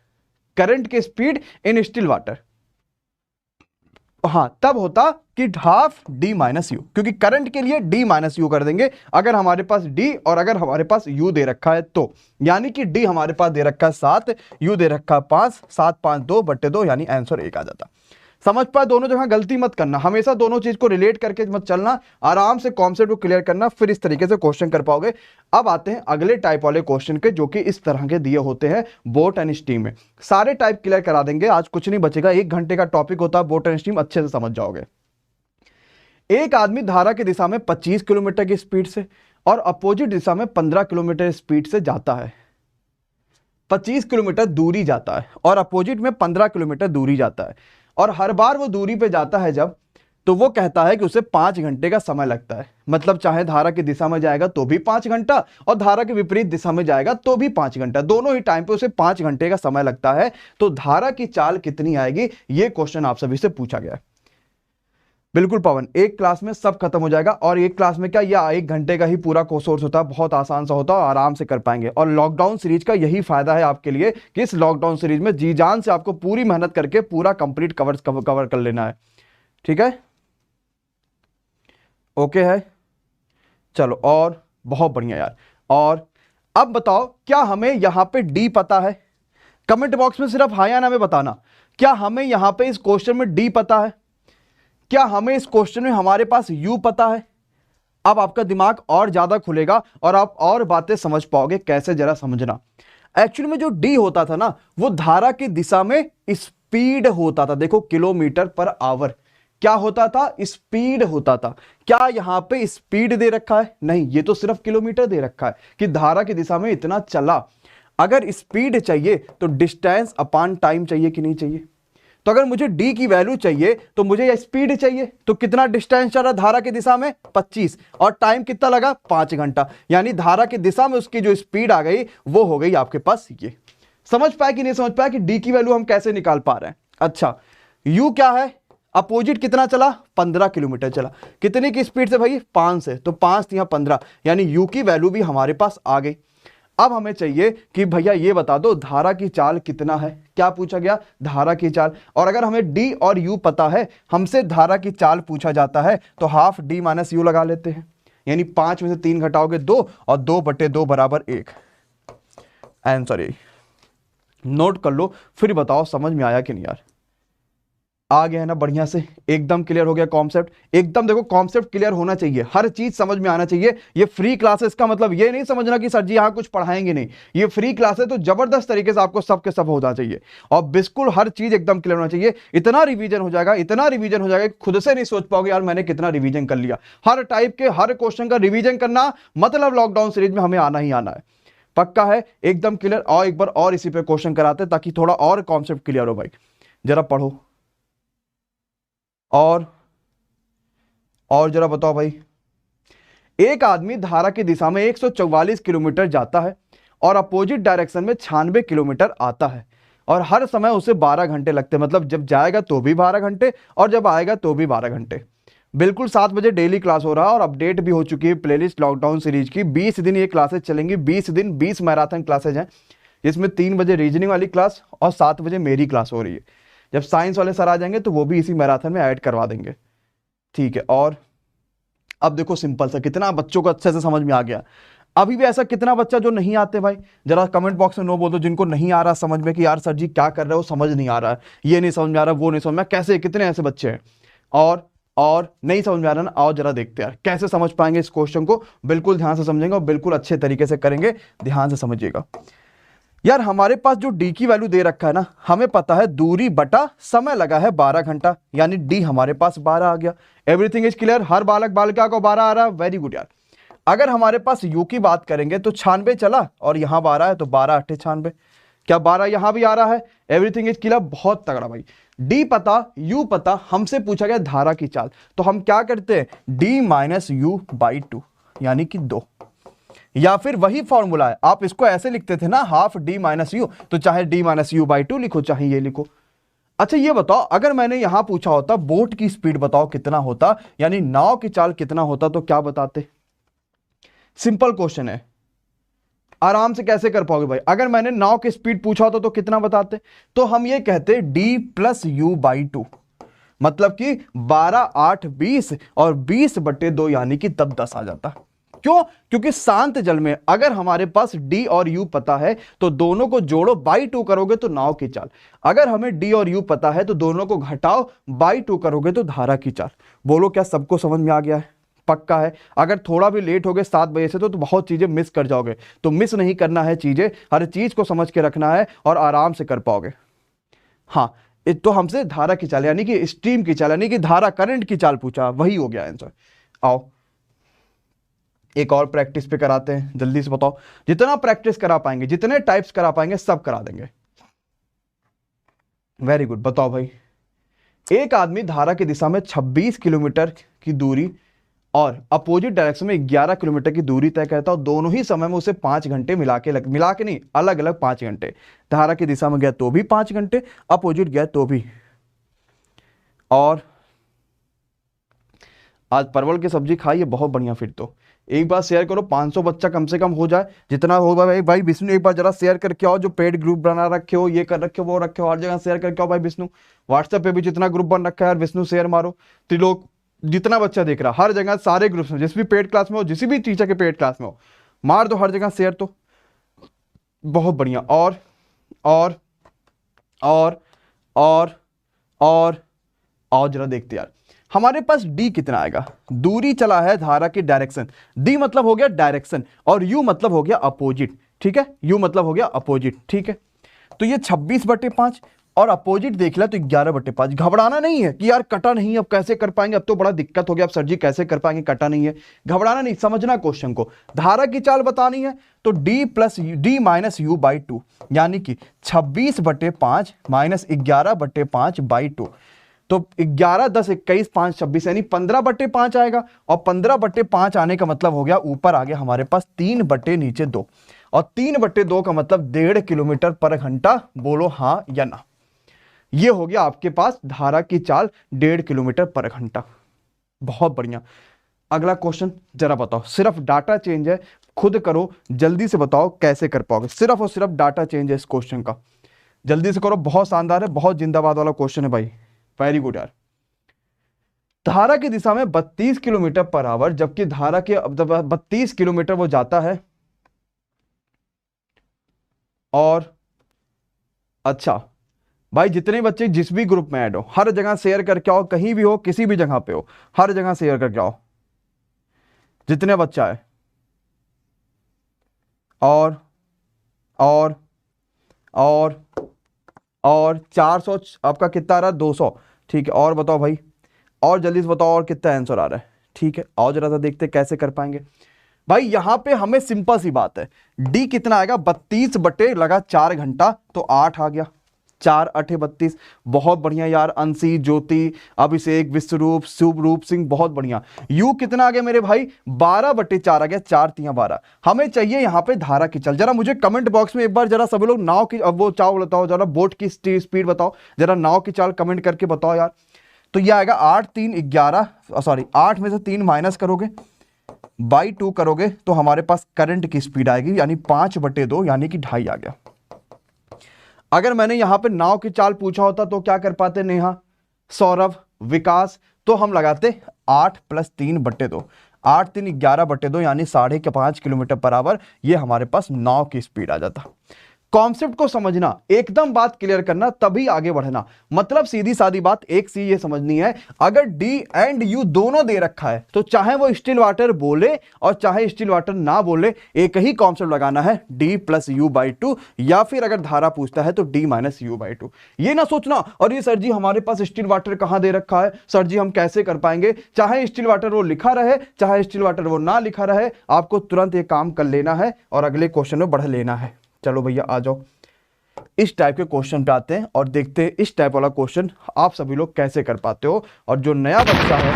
current की स्पीड इन स्टिल वाटर, हाँ तब होता कि हाफ डी माइनस यू, क्योंकि करंट के लिए डी माइनस यू कर देंगे अगर हमारे पास डी और अगर हमारे पास यू दे रखा है तो, यानी कि डी हमारे पास दे रखा है 7, यू दे रखा है 5, 7 5 2/2 यानी आंसर 1 आ जाता। समझ पाए? दोनों जगह गलती मत करना, हमेशा दोनों चीज को रिलेट करके मत चलना, आराम से कॉन्सेप्ट को क्लियर करना, फिर इस तरीके से क्वेश्चन कर पाओगे। अब आते हैं अगले टाइप वाले क्वेश्चन के, जो कि इस तरह के दिए होते हैं बोट एंड स्टीम में। सारे टाइप क्लियर करा देंगे, आज कुछ नहीं बचेगा, 1 घंटे का टॉपिक होता है बोट एंड स्टीम, अच्छे से समझ जाओगे। एक आदमी धारा की दिशा में 25 किलोमीटर की स्पीड से और अपोजिट दिशा में 15 किलोमीटर स्पीड से जाता है, 25 किलोमीटर दूरी जाता है और अपोजिट में 15 किलोमीटर दूरी जाता है, और हर बार वो दूरी पे जाता है जब, तो वो कहता है कि उसे 5 घंटे का समय लगता है। मतलब चाहे धारा की दिशा में जाएगा तो भी 5 घंटा और धारा के विपरीत दिशा में जाएगा तो भी 5 घंटा, दोनों ही टाइम पे उसे 5 घंटे का समय लगता है। तो धारा की चाल कितनी आएगी, ये क्वेश्चन आप सभी से पूछा गया है। बिल्कुल पवन, एक क्लास में सब खत्म हो जाएगा, और एक क्लास में क्या, या 1 घंटे का ही पूरा कोर्स होता है, बहुत आसान सा होता है, आराम से कर पाएंगे। और लॉकडाउन सीरीज का यही फायदा है आपके लिए कि इस लॉकडाउन सीरीज में जी जान से आपको पूरी मेहनत करके पूरा कंप्लीट कवर कर लेना है। ठीक है, ओके है, चलो, और बहुत बढ़िया यार। और अब बताओ, क्या हमें यहां पे डी पता है? कमेंट बॉक्स में सिर्फ हाँ या ना में बताना, क्या हमें यहां पे इस क्वेश्चन में डी पता है? क्या हमें इस क्वेश्चन में हमारे पास यू पता है? अब आपका दिमाग और ज्यादा खुलेगा और आप और बातें समझ पाओगे। कैसे, जरा समझना। एक्चुअली में जो डी होता था ना, वो धारा की दिशा में स्पीड होता था। देखो, किलोमीटर पर आवर क्या होता था, स्पीड होता था। क्या यहां पे स्पीड दे रखा है? नहीं, ये तो सिर्फ किलोमीटर दे रखा है कि धारा की दिशा में इतना चला। अगर स्पीड चाहिए तो डिस्टेंस अपॉन टाइम चाहिए कि नहीं चाहिए? तो अगर मुझे d की वैल्यू चाहिए तो मुझे यह स्पीड चाहिए, तो कितना डिस्टेंस चल रहा धारा की दिशा में 25, और टाइम कितना लगा 5 घंटा, यानी धारा की दिशा में उसकी जो स्पीड आ गई वो हो गई आपके पास ये। समझ पाया कि नहीं समझ पाया कि d की वैल्यू हम कैसे निकाल पा रहे हैं? अच्छा, u क्या है? अपोजिट कितना चला? 15 किलोमीटर चला। कितने की स्पीड से भाई? 5 से, तो 5 या 15, यानी u की वैल्यू भी हमारे पास आ गई। अब हमें चाहिए कि भैया ये बता दो धारा की चाल कितना है। क्या पूछा गया? धारा की चाल। और अगर हमें डी और यू पता है, हमसे धारा की चाल पूछा जाता है, तो हाफ डी माइनस यू लगा लेते हैं, यानी 5 में से 3 घटाओगे 2 और 2/2 बराबर 1। Answer A. नोट कर लो, फिर बताओ समझ में आया कि नहीं यार? आ गया है ना बढ़िया से? एकदम क्लियर हो गया कॉन्सेप्ट? एकदम देखो, कॉन्सेप्ट क्लियर होना चाहिए, हर चीज समझ में आना चाहिए। ये फ्री क्लासेस का मतलब ये नहीं समझना कि सर जी यहाँ कुछ पढ़ाएंगे नहीं, ये फ्री क्लास है तो जबरदस्त तरीके से आपको सब के सब होना चाहिए, और बिल्कुल हर चीज एकदम क्लियर होना चाहिए। इतना रिवीजन हो जाएगा, इतना रिवीजन हो जाएगा, खुद से नहीं सोच पाओगे यार मैंने कितना रिवीजन कर लिया। हर टाइप के हर क्वेश्चन का रिवीजन करना मतलब लॉकडाउन सीरीज में हमें आना ही आना है, पक्का है, एकदम क्लियर। और एक बार और इसी पे क्वेश्चन कराते ताकि थोड़ा और कॉन्सेप्ट क्लियर हो भाई। जरा पढ़ो और जरा बताओ भाई। एक आदमी धारा की दिशा में 144 किलोमीटर जाता है और अपोजिट डायरेक्शन में 96 किलोमीटर आता है, और हर समय उसे 12 घंटे लगते हैं। मतलब जब जाएगा तो भी 12 घंटे और जब आएगा तो भी 12 घंटे। बिल्कुल 7 बजे डेली क्लास हो रहा है और अपडेट भी हो चुकी है प्लेलिस्ट लॉकडाउन सीरीज की। 20 दिन ये क्लासेस चलेंगी, 20 दिन 20 मैराथन क्लासेज हैं, जिसमें 3 बजे रीजनिंग वाली क्लास और 7 बजे मेरी क्लास हो रही है। जब साइंस वाले सर आ जाएंगे तो वो भी इसी मैराथन में ऐड करवा देंगे, ठीक है। और अब देखो सिंपल सा, कितना बच्चों को अच्छे से समझ में आ गया। अभी भी ऐसा कितना बच्चा जो नहीं आते भाई, जरा कमेंट बॉक्स में नो बोल दो जिनको नहीं आ रहा समझ में कि यार सर जी क्या कर रहे हो, समझ नहीं आ रहा है, ये नहीं समझ में आ रहा, वो नहीं समझ में, कैसे, कितने ऐसे बच्चे हैं और नहीं समझ में आ रहा ना? आओ जरा देखते हैं यार कैसे समझ पाएंगे इस क्वेश्चन को। बिल्कुल ध्यान से समझेंगे और बिल्कुल अच्छे तरीके से करेंगे, ध्यान से समझिएगा यार। हमारे पास जो डी की वैल्यू दे रखा है ना, हमें पता है दूरी बटा समय लगा है 12 घंटा, यानी डी हमारे पास 12 आ गया। Everything is clear? हर बालक बालिका को 12 आ रहा है, वेरी गुड यार। अगर हमारे पास यू की बात करेंगे तो 96 चला और यहां 12 है, तो 12 × 8 = 96। क्या 12 यहां भी आ रहा है? Everything is clear? बहुत तगड़ा भाई। डी पता, यू पता, हमसे पूछा गया धारा की चाल, तो हम क्या करते हैं, डी माइनस यू बाई 2 यानी कि 2, या फिर वही फॉर्मूला है, आप इसको ऐसे लिखते थे ना, हाफ डी माइनस यू, तो चाहे डी माइनस यू बाई 2 लिखो चाहे ये लिखो। अच्छा ये बताओ, अगर मैंने यहां पूछा होता बोट की स्पीड बताओ कितना होता, यानी नाव की चाल कितना होता, तो क्या बताते? सिंपल क्वेश्चन है, आराम से कैसे कर पाओगे भाई? अगर मैंने नाव की स्पीड पूछा होता तो कितना बताते? तो हम ये कहते D plus you by two, मतलब कि 12 8 20 और 20/2 यानी कि तब 10 आ जाता। क्यों? क्योंकि शांत जल में अगर हमारे पास डी और यू पता है तो दोनों को जोड़ो बाई टू करोगे तो नाव की चाल, अगर हमें डी और यू पता है तो दोनों को घटाओ बाई टू करोगे तो धारा की चाल। बोलो क्या सबको समझ में आ गया है? पक्का है? अगर थोड़ा भी लेट हो गए 7 बजे से तो बहुत चीजें मिस कर जाओगे, तो मिस नहीं करना है चीजें, हर चीज को समझ के रखना है और आराम से कर पाओगे। हाँ, तो हमसे धारा की चाल यानी कि स्ट्रीम की चाल यानी कि धारा करंट की चाल पूछा, वही हो गया आंसर। आओ एक और प्रैक्टिस पे कराते हैं, जल्दी से बताओ, जितना प्रैक्टिस करा पाएंगे, जितने टाइप्स करा पाएंगे सब करा देंगे। वेरी गुड, बताओ भाई। एक आदमी धारा की दिशा में 26 किलोमीटर की दूरी और अपोजिट डायरेक्शन में 11 किलोमीटर की दूरी तय करता है, दोनों ही समय में उसे 5 घंटे मिला के नहीं, अलग अलग 5 घंटे। धारा की दिशा में गया तो भी 5 घंटे, अपोजिट गया तो भी। और आज परवल की सब्जी खाई है, बहुत बढ़िया। फिर तो एक बार शेयर करो, 500 बच्चा कम से कम हो जाए, जितना होगा भाई विष्णु एक बार जरा शेयर करके आओ, जो पेड ग्रुप बना रखे हो, ये कर रखे हो, वो रखे हो, हर जगह शेयर करके आओ भाई विष्णु। व्हाट्सएप पे भी जितना ग्रुप बन रखा है यार विष्णु, शेयर मारो। त्रिलोक जितना बच्चा देख रहा, हर जगह सारे ग्रुप्स में, जिस भी पेड क्लास में हो, जिस भी टीचर के पेड क्लास में हो, मार दो हर जगह शेयर। तो बहुत बढ़िया। और और और और जरा देखते यार, हमारे पास d कितना आएगा? दूरी चला है धारा की डायरेक्शन, d मतलब हो गया डायरेक्शन और u मतलब हो गया अपोजिट, ठीक है, u मतलब हो गया अपोजिट, ठीक है। तो ये 26/5 और अपोजिट देख लिया तो 11/5। घबराना नहीं है कि यार कटा नहीं, अब कैसे कर पाएंगे, अब तो बड़ा दिक्कत हो गया, अब सर जी कैसे कर पाएंगे, कटा नहीं है। घबराना नहीं, समझना क्वेश्चन को। धारा की चाल बतानी है तो d plus d minus you by two, यानी कि 26/5 माइनस 11/5/2। तो 11 10 21 5 26 यानी 15/5 आएगा, और 15/5 आने का मतलब हो गया ऊपर आ गया हमारे पास 3/2, और 3/2 का मतलब 1.5 किलोमीटर पर घंटा। बोलो हाँ या ना। ये हो गया आपके पास धारा की चाल 1.5 किलोमीटर पर घंटा। बहुत बढ़िया। अगला क्वेश्चन जरा बताओ, सिर्फ डाटा चेंज है, खुद करो, जल्दी से बताओ कैसे कर पाओगे। सिर्फ और सिर्फ डाटा चेंज है इस क्वेश्चन का, जल्दी से करो। बहुत शानदार है, बहुत जिंदाबाद वाला क्वेश्चन है भाई, वेरी गुड यार। धारा की दिशा में 32 किलोमीटर पर आवर, जबकि धारा के 32 किलोमीटर वो जाता है। और अच्छा भाई, जितने बच्चे जिस भी ग्रुप में ऐड हो, हर जगह शेयर करके आओ, कहीं भी हो, किसी भी जगह पे हो, हर जगह शेयर करके आओ, जितने बच्चा है। और और और और 400 आपका कितना आ रहा है? 200, ठीक है। और बताओ भाई, और जल्दी से बताओ और कितना आंसर आ रहा है, ठीक है। और जरा सा देखते कैसे कर पाएंगे भाई। यहां पे हमें सिंपल सी बात है, डी कितना आएगा? 32 बटे लगा 4 घंटा, तो 8 आ गया, 4 8 32। बहुत बढ़िया यार, अंशी, ज्योति, अभिषेक, विश्वरूप, शुभरूप सिंह, बहुत बढ़िया। यू कितना आ गया मेरे भाई? 12/4 आ गया, 4 3 12। हमें चाहिए यहाँ पे धारा की चाल। जरा मुझे कमेंट बॉक्स में एक बार जरा सभी लोग नाव की, अब वो चाव बताओ, जरा बोट की स्पीड बताओ, जरा नाव की चाल कमेंट करके बताओ यार। तो ये आएगा 8 3 11, सॉरी 8 में से 3 माइनस करोगे, बाई 2 करोगे तो हमारे पास करंट की स्पीड आएगी, यानी 5/2 यानी कि 2.5 आ गया। अगर मैंने यहां पे नाव की चाल पूछा होता तो क्या कर पाते नेहा, सौरभ, विकास? तो हम लगाते 8 + 3/2, 8 3 11/2 यानी 5.5 किलोमीटर पर आवर। ये हमारे पास नाव की स्पीड आ जाता। कॉन्सेप्ट को समझना, एकदम बात क्लियर करना, तभी आगे बढ़ना। मतलब सीधी सादी बात एक सी ये समझनी है, अगर डी एंड यू दोनों दे रखा है तो चाहे वो स्टिल वाटर बोले और चाहे स्टिल वाटर ना बोले, एक ही कॉन्सेप्ट लगाना है, D plus you by two, या फिर अगर धारा पूछता है तो D minus you by two. ये ना सोचना और ये सर जी हमारे पास स्टिल वाटर कहां दे रखा है, सर जी हम कैसे कर पाएंगे। चाहे स्टिल वाटर वो लिखा रहे, चाहे स्टिल वाटर वो ना लिखा रहे, आपको तुरंत ये काम कर लेना है और अगले क्वेश्चन में बढ़ लेना है। चलो भैया आ जाओ, इस टाइप के क्वेश्चन पे आते हैं और देखते हैं इस टाइप वाला क्वेश्चन आप सभी लोग कैसे कर पाते हो। और जो नया बच्चा है,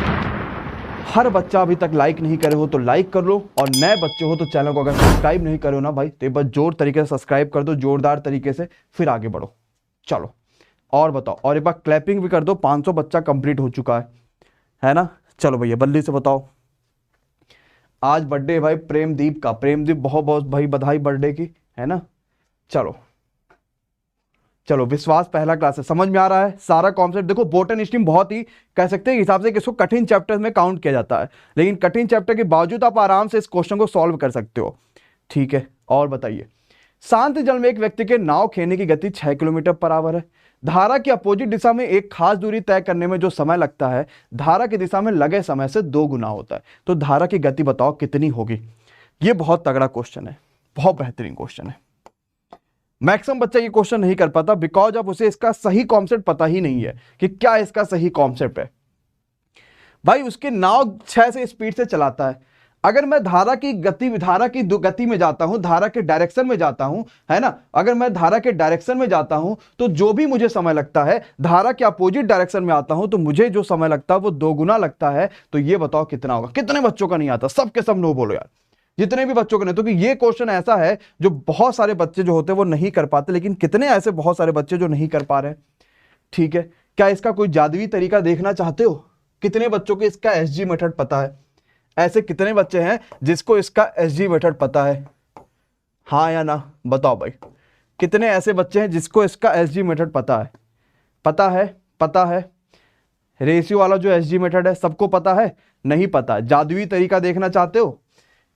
हर बच्चा अभी तक लाइक नहीं करे हो तो लाइक कर लो, और नए बच्चे हो तो चैनल को अगर सब्सक्राइब नहीं करे हो ना भाई, तो एक बार जोर तरीके से सब्सक्राइब कर दो, जोरदार तरीके से, फिर आगे बढ़ो। चलो और बताओ, और एक बार क्लैपिंग भी कर दो, 500 बच्चा कंप्लीट हो चुका है ना। चलो भैया जल्दी से बताओ। आज बर्थडे भाई प्रेमदीप का, प्रेमदीप बहुत बहुत भाई बधाई बर्थडे की, है ना। चलो चलो, विश्वास पहला क्लास है, समझ में आ रहा है सारा कॉन्सेप्ट। देखो बोटन स्ट्रीम बहुत ही कह सकते हैं हिसाब से कि इसको कठिन चैप्टर में काउंट किया जाता है, लेकिन कठिन चैप्टर के बावजूद आप आराम से इस क्वेश्चन को सॉल्व कर सकते हो। ठीक है, और बताइए। शांत जल में एक व्यक्ति के नाव खेने की गति 6 किलोमीटर पर आवर है। धारा की अपोजिट दिशा में एक खास दूरी तय करने में जो समय लगता है धारा की दिशा में लगे समय से 2 गुना होता है। तो धारा की गति बताओ कितनी होगी। ये बहुत तगड़ा क्वेश्चन है, बहुत बेहतरीन क्वेश्चन है। मैक्सिमम बच्चा ये क्वेश्चन नहीं कर पाता बिकॉज अब उसे इसका सही कॉन्सेप्ट पता ही नहीं है कि क्या इसका सही कॉन्सेप्ट है। भाई उसके नाव 6 से स्पीड से चलाता है। अगर मैं धारा की गति में जाता हूं, धारा के डायरेक्शन में जाता हूं, है ना, अगर मैं धारा के डायरेक्शन में जाता हूं तो जो भी मुझे समय लगता है, धारा के अपोजिट डायरेक्शन में आता हूं तो मुझे जो समय लगता है वो 2 गुना लगता है। तो ये बताओ कितना होगा। कितने बच्चों का नहीं आता, सबके सब नो बोलो यार, जितने भी बच्चों को नहीं। तो कि ये क्वेश्चन ऐसा है जो बहुत सारे बच्चे जो होते हैं वो नहीं कर पाते, लेकिन कितने ऐसे बहुत सारे बच्चे जो नहीं कर पा रहे। ठीक है, क्या इसका कोई जादुई तरीका देखना चाहते हो? कितने बच्चों को इसका एसजी मेथड पता है? ऐसे कितने बच्चे हैं जिसको इसका एसजी मेथड पता है? हाँ या ना बताओ भाई। कितने ऐसे बच्चे हैं जिसको इसका एसजी मेथड पता है? पता है, पता है। रेशियो वाला जो एसजी मेथड है सबको पता है? नहीं पता। जादुई तरीका देखना चाहते हो?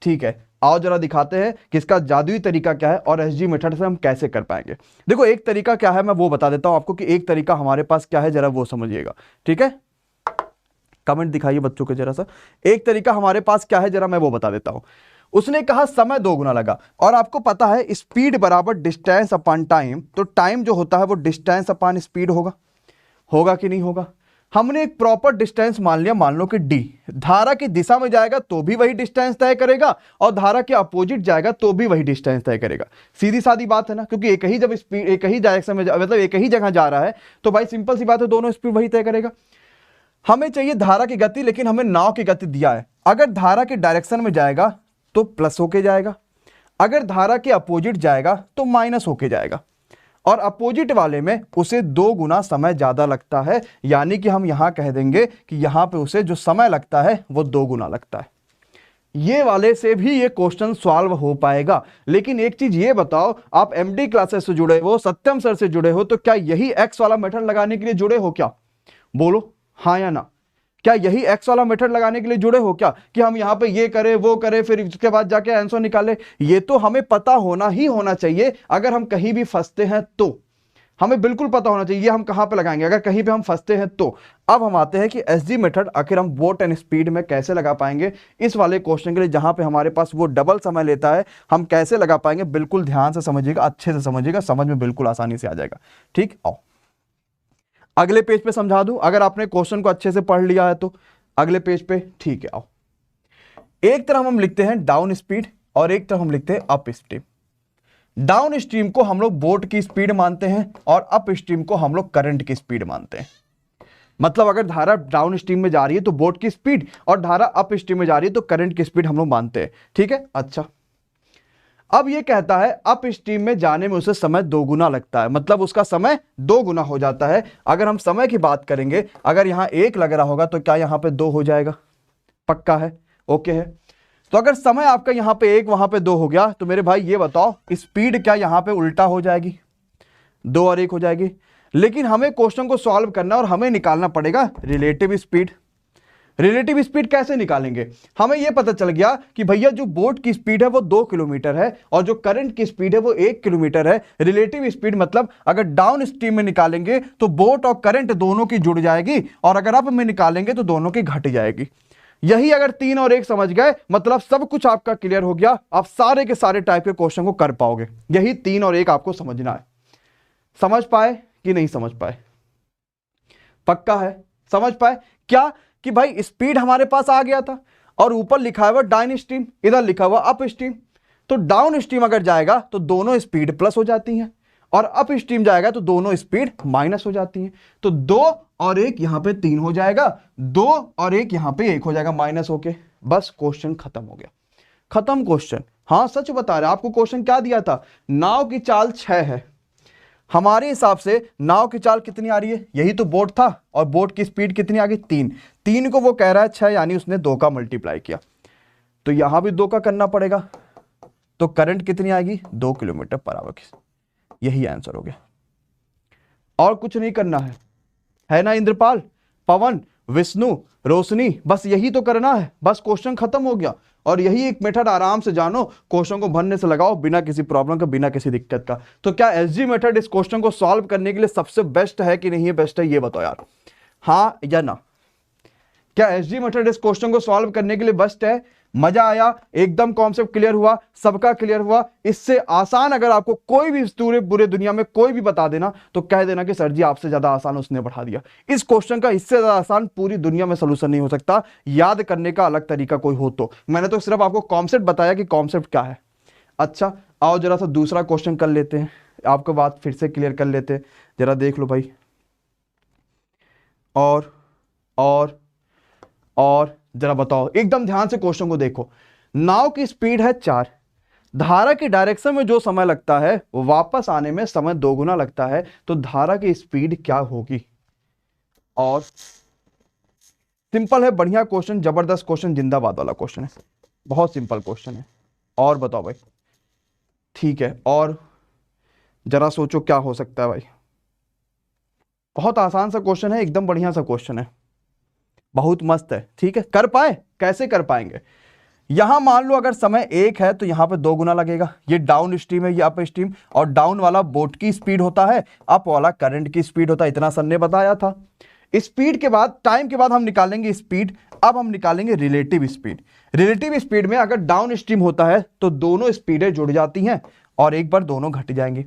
ठीक है, आओ जरा दिखाते हैं कि इसका जादुई तरीका क्या है और एसजी मेथड से हम कैसे कर पाएंगे। देखो एक तरीका क्या है मैं वो बता देता हूं आपको कि एक तरीका हमारे पास क्या है, जरा वो समझिएगा। ठीक है, कमेंट दिखाइए बच्चों के जरा सा। एक तरीका हमारे पास क्या है जरा मैं वो बता देता हूं। उसने कहा समय 2 गुना लगा, और आपको पता है स्पीड बराबर डिस्टेंस अपॉन टाइम, तो टाइम जो होता है वो डिस्टेंस अपॉन स्पीड होगा। होगा कि नहीं होगा? हमने एक प्रॉपर डिस्टेंस मान लिया, मान लो कि डी। धारा की दिशा में जाएगा तो भी वही डिस्टेंस तय करेगा, और धारा के अपोजिट जाएगा तो भी वही डिस्टेंस तय करेगा। सीधी सादी बात है ना, क्योंकि एक ही जब स्पीड एक ही डायरेक्शन में मतलब एक ही जगह जा रहा है तो भाई सिंपल सी बात है, दोनों स्पीड वही तय करेगा। हमें चाहिए धारा की गति, लेकिन हमें नाव की गति दिया है। अगर धारा के डायरेक्शन में जाएगा तो प्लस होके जाएगा, अगर धारा के अपोजिट जाएगा तो माइनस होके जाएगा, और अपोजिट वाले में उसे 2 गुना समय ज्यादा लगता है। यानी कि हम यहां कह देंगे कि यहां पे उसे जो समय लगता है वो 2 गुना लगता है। ये वाले से भी ये क्वेश्चन सॉल्व हो पाएगा। लेकिन एक चीज ये बताओ, आप एमडी क्लासेस से जुड़े हो, सत्यम सर से जुड़े हो, तो क्या यही एक्स वाला मेथड लगाने के लिए जुड़े हो क्या? बोलो हाँ या ना। क्या यही एक्स वाला मेथड लगाने के लिए जुड़े हो क्या, कि हम यहां पे ये करें वो करें फिर उसके बाद जाके आंसर निकाले? ये तो हमें पता होना ही होना चाहिए। अगर हम कहीं भी फंसते हैं तो हमें बिल्कुल पता होना चाहिए हम कहां पे लगाएंगे, अगर कहीं पे हम फंसते हैं तो। अब हम आते हैं कि एसजी मेथड आखिर हम वोट एंड स्पीड में कैसे लगा पाएंगे इस वाले क्वेश्चन के लिए, जहां पे हमारे पास वो डबल समय लेता है। हम कैसे लगा पाएंगे, बिल्कुल ध्यान से समझिएगा, अच्छे से समझिएगा, समझ में बिल्कुल आसानी से आ जाएगा। ठीक, आओ अगले पेज पे समझा दूं, अगर आपने क्वेश्चन को अच्छे से पढ़ लिया है तो अगले पेज पे। ठीक है, आओ। एक तरफ हम लिखते हैं डाउन स्पीड और एक तरफ हम लिखते हैं अप स्ट्रीम। डाउन स्ट्रीम को हम लोग बोट की स्पीड मानते हैं और अप स्ट्रीम को हम लोग करंट की स्पीड मानते हैं। मतलब अगर धारा डाउन स्ट्रीम में जा रही है तो बोट की स्पीड, और धारा अप स्ट्रीम में जा रही है तो करंट की स्पीड हम लोग मानते हैं। ठीक है, अच्छा। अब ये कहता है अप स्ट्रीम में जाने में उसे समय 2 गुना लगता है, मतलब उसका समय 2 गुना हो जाता है। अगर हम समय की बात करेंगे, अगर यहां 1 लग रहा होगा तो क्या यहां पे 2 हो जाएगा? पक्का है? ओके है। तो अगर समय आपका यहां पे 1 वहां पे 2 हो गया, तो मेरे भाई ये बताओ स्पीड क्या यहां पे उल्टा हो जाएगी? 2 और 1 हो जाएगी। लेकिन हमें क्वेश्चन को सॉल्व करना और हमें निकालना पड़ेगा रिलेटिव स्पीड। रिलेटिव स्पीड कैसे निकालेंगे? हमें यह पता चल गया कि भैया जो बोट की स्पीड है वो 2 किलोमीटर है और जो करंट की स्पीड है वो 1 किलोमीटर है। रिलेटिव स्पीड मतलब अगर डाउन स्ट्रीम में निकालेंगे तो बोट और करंट दोनों की जुड़ जाएगी, और अगर अप में निकालेंगे तो दोनों की घट जाएगी। यही अगर 3 और 1 समझ गए, मतलब सब कुछ आपका क्लियर हो गया, आप सारे के सारे टाइप के क्वेश्चन को कर पाओगे। यही 3 और 1 आपको समझना है। समझ पाए कि नहीं समझ पाए? पक्का है? समझ पाए क्या कि भाई स्पीड हमारे पास आ गया था और ऊपर लिखा हुआ डाउन स्ट्रीम, इधर लिखा हुआ अप स्ट्रीम। तो डाउन स्ट्रीम अगर जाएगा तो दोनों स्पीड प्लस हो जाती हैं, और अप स्ट्रीम जाएगा तो दोनों स्पीड माइनस हो जाती हैं। तो 2 और 1 यहां पे 3 हो जाएगा, 2 और 1 यहां पे 1 हो जाएगा माइनस होके। बस क्वेश्चन खत्म हो गया, खत्म क्वेश्चन। हाँ सच बता रहे, आपको क्वेश्चन क्या दिया था? नाव की चाल 6 है, हमारे हिसाब से नाव की चाल कितनी आ रही है, यही तो बोट था, और बोट की स्पीड कितनी आ गई 3, 3 को वो कह रहा है 6, यानी उसने 2 का मल्टीप्लाई किया, तो यहां भी 2 का करना पड़ेगा, तो करंट कितनी आएगी 2 किलोमीटर पर आवर की। यही आंसर हो गया, और कुछ नहीं करना है ना इंद्रपाल, पवन, विष्णु, रोशनी, बस यही तो करना है, बस क्वेश्चन खत्म हो गया। और यही एक मेथड, आराम से जानो, क्वेश्चन को भरने से लगाओ बिना किसी प्रॉब्लम का, बिना किसी दिक्कत का। तो क्या एसजी मेथड इस क्वेश्चन को सॉल्व करने के लिए सबसे बेस्ट है कि नहीं है बेस्ट है, ये बताओ यार, हाँ या ना। क्या एसजी मेथड इस क्वेश्चन को सॉल्व करने के लिए बेस्ट है? मजा आया, एकदम कॉन्सेप्ट क्लियर हुआ, सबका क्लियर हुआ। इससे आसान अगर आपको कोई भी पूरे दुनिया में कोई भी बता देना तो कह देना कि सर जी आपसे ज्यादा आसान उसने बढ़ा दिया। इस क्वेश्चन का इससे ज्यादा आसान पूरी दुनिया में सोल्यूशन नहीं हो सकता, याद करने का अलग तरीका कोई हो तो। मैंने तो सिर्फ आपको कॉन्सेप्ट बताया कि कॉन्सेप्ट क्या है। अच्छा आओ जरा सा दूसरा क्वेश्चन कर लेते हैं, आपको बात फिर से क्लियर कर लेते हैं, जरा देख लो भाई। और और जरा बताओ, एकदम ध्यान से क्वेश्चन को देखो। नाव की स्पीड है 4, धारा की डायरेक्शन में जो समय लगता है वो वापस आने में समय 2 गुना लगता है, तो धारा की स्पीड क्या होगी? और सिंपल है, बढ़िया क्वेश्चन, जबरदस्त क्वेश्चन, जिंदाबाद वाला क्वेश्चन है, बहुत सिंपल क्वेश्चन है। और बताओ भाई, ठीक है, और जरा सोचो क्या हो सकता है भाई। बहुत आसान सा क्वेश्चन है, एकदम बढ़िया सा क्वेश्चन है, बहुत मस्त है। ठीक है, कर पाए? कैसे कर पाएंगे? यहां मान लो अगर समय 1 है तो यहां पे 2 गुना लगेगा, ये डाउन स्ट्रीम है, ये अप स्ट्रीम, और डाउन वाला बोट की स्पीड होता है, अप वाला करंट की स्पीड होता है, इतना सर ने बताया था। स्पीड के बाद, टाइम के बाद हम निकालेंगे स्पीड, अब हम निकालेंगे रिलेटिव स्पीड। रिलेटिव स्पीड में अगर डाउन स्ट्रीम होता है तो दोनों स्पीडें जुड़ जाती हैं और एक बार दोनों घट जाएंगे।